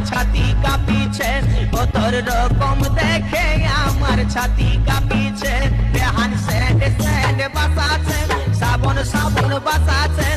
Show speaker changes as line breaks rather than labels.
ছাতি কাঁপিছে, কতর রকম দেখে আমার ছাতি কাঁপিছে। রেহান স্যান্ড স্যান্ড বাসাছে, সাবন সাবন বাসাছে,